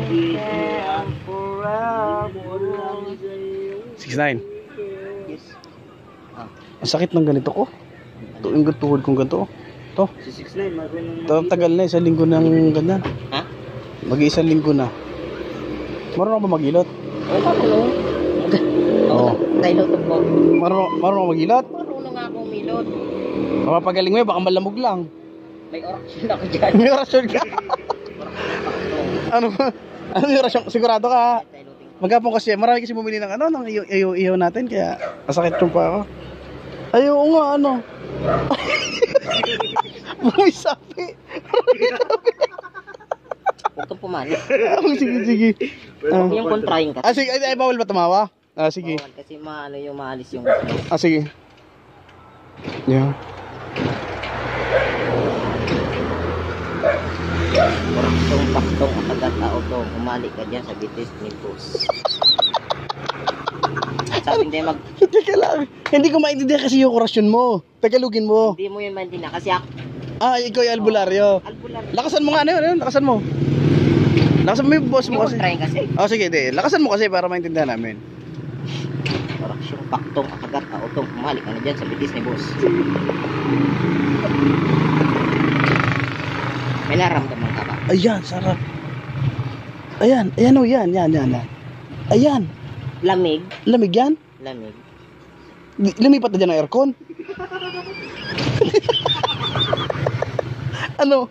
69. Yes. Ang sakit ng ganito ko. Ito yung tuhod kong ganito. Ito. Si 69, marunong Tagal na, 1 linggo ng ganyan. Ha? Mag-1 linggo na. Marunong ba magilot? Oo, marunong. Oo. Nailot mo. Marunong magilot? Marunong nga akong milot. Mapapagaling mo yun, baka malamog lang. May orasyon ako dyan. May orasyon ka? Ano ba? Ano yung orasyon? Sigurado ka? Magkapong kasi, marami kasi bumili ng ano, ng iyo natin, kaya masakit yung pa ako. Ay, oo nga, ano. May sabi. Huwag kang pumalit. Sige. Yung kontrahin ka. Sige, ay, bawal ba tumawa? Sige. Bawal kasi yung maalis yung Sige. Yeah. paktong kagatao to. Umali ka dyan sa bitis ni boss. Sabi hindi Teka lang. Hindi ko maintindihan kasi yung orasyon mo. Tagalogin mo. Hindi mo yun maintindihan kasi ako. Ikaw yung albularyo. Albularyo. Lakasan mo nga ano, lakasan mo. Lakasan mo yung boss mo Yung kasi. kontrahin kasi. Sige, lakasan mo kasi para maintindihan namin. Oraksyon paktong kagatao to. Umali ka na dyan sa bitis ni boss. May naramdaman ka ba? Ayan, sarap. Ayan, yan. Ayan. Lamig. Lamig yan? Lamig. Lumipat na dyan ang aircon. Ano?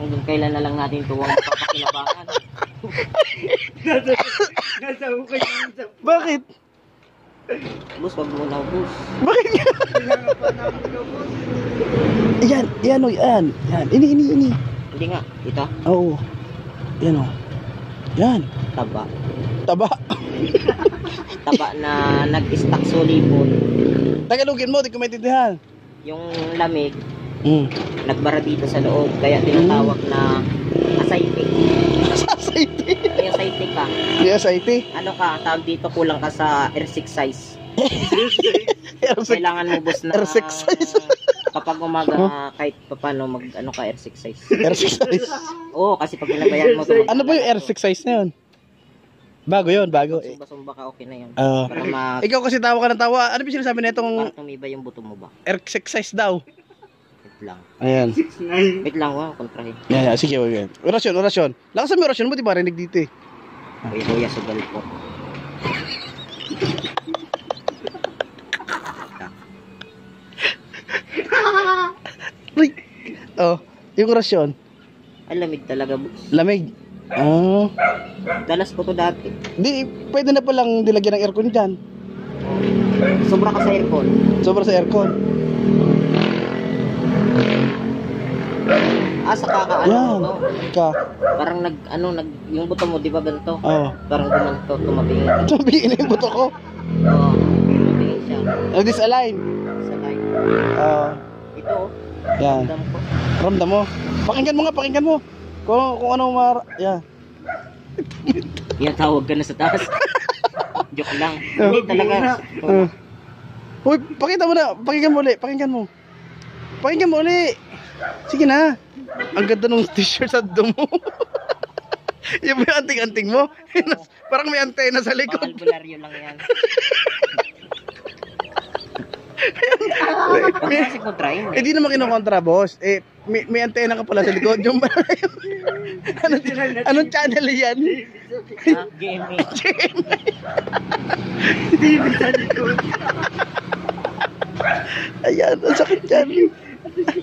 Hanggang kailan na lang natin ito ang papakinabangan. Bakit? Boss, wag mo na, boss. Bakit nga? Ayan. Ini. Hindi nga, ito. Oo. Yan o. Yan. Taba. Taba. Taba na nag-stack sulipon. Tagalogin mo, di ko maintindihan. Yung lamig, Mm. nagbara dito sa loob. Kaya tinatawag na ascitic. Ascitic. May ascitic ka. Yes, IT. Ano ka, tawag dito kulang ka sa R6 size. Kailangan mo boss na R6 size. kapag umaga kahit paano ano ka R6 size. R6 size. Oo, kasi pag pinabayaan mo to, Ano ba yung R6 size na yun? Bago yun, bago. Sumba-sumba ka, okay na yun. Ikaw kasi tawa ka ng tawa. Ano ba sinasabi na itong para tumiba yung buto mo ba? R6 size daw? Wait lang. Ayan. Wait lang, kontrahin. Yan. Sige, wag. Orasyon. Lakasan mo yung orasyon mo, di ba rinig dito eh. Kuya sugal po. Yung orasyon. Ay, lamig talaga, boss. Lamig. Dalas ko to dati. Di, pwede na palang dilagyan ng aircon dyan. Sobra ka sa aircon. Sobra sa aircon. Sa kaka, Yan. no? Parang yung buto mo, di ba ganito? Parang gumanto, tumabingin. Tumabingin na yung buto ko. Oo, tumabingin siya. Disalign. Sa line. Ito, Yan. ramdam ko. Ramdam mo. Pakinggan mo. Kung ano yan. Yan, tawag ka na sa taas. Joke lang. Hindi talaga. Uy, pakita mo na. Pakinggan mo uli. Sige na. Ang ganda ng t-shirt sa dumo. Yung may anting-anting mo. Parang may antena sa likod. Pang albularyo lang yan. Kasi ko try mo. Hindi naman kinukontra, boss. May antena ka pala sa likod. Yung anong channel yan? Gaming. TV sa likod. Ayan, ang sakit dyan.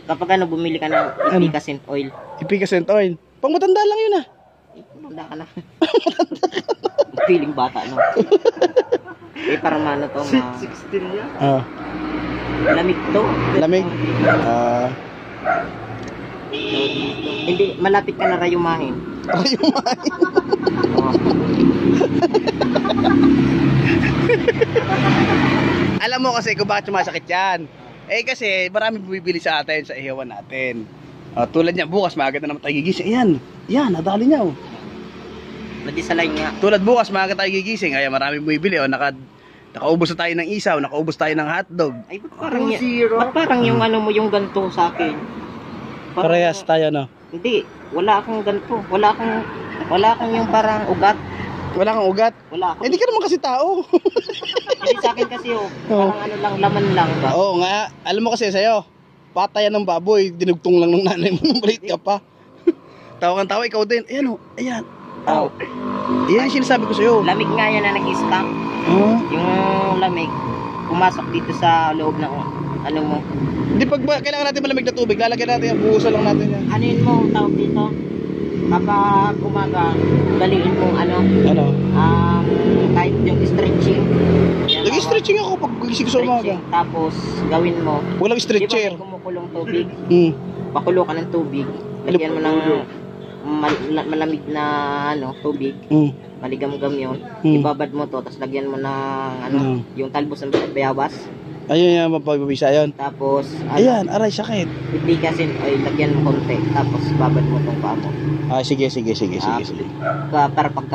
Kapag bumili ka ng Epicacent oil. Epicacent oil? Pang matanda lang yun Matanda ka na. Feeling bata, no? Parang to, 16 yan? Lamig to. Lamig? Hindi, malapit ka na rayumahin. Rayumahin? Alam mo kasi kung bakit sumasakit yan. Kasi marami bumibili sa atin, sa ihawan natin. Tulad niya, bukas maaga na naman tayo gigising. Yan, nadali niya. Nadisalign nga. Tulad bukas maaga tayo gigising, kaya marami bumibili. Nakaubos na tayo ng isaw, nakaubos tayo ng hotdog. Ay, ba't parang yung yung ganto sa akin? Parehas tayo, no? Hindi, wala akong ganto. Wala akong Wala kang yung parang ugat. Wala kang ugat? Wala akong. Hindi ka naman kasi tao. Hindi sa akin kasi parang ano lang, laman lang ba? Oo nga. Alam mo kasi sa'yo, patayan ng baboy, dinugtong lang ng nanay mo nung maliit ka pa. Tawa kang tawa, ikaw din. Ayan o, ayan. Oh. Yan yung sinasabi ko sa'yo. Lamig nga yan na nag-stamp. Yung lamig, pumasok dito sa loob ng ano mo. Hindi pag kailangan natin malamig na tubig, lalagyan natin yan, buhusan lang natin yan. Ano yun mo, tawag dito? Kapag umaga, daliin mo ano? Ano? Kahit yung stretching. Nag-stretching ako pag gising ko sa umaga. Tapos gawin mo. Walang stretcher. Di ba may kumukulong tubig? Hmm. Pakulo ka ng tubig. Lagyan mo ng malamig na ano, tubig. Maligam-gam yun. Ibabad mo to, tapos lagyan mo ng ano, yung talbos ng bayabas. Ayun yung mapapabisa yun. Tapos, ano, ayan, aray, sakit. Iplikasin, ay lagyan mo konti. Tapos babad mo tong paa mo. Ah, sige. Para pagka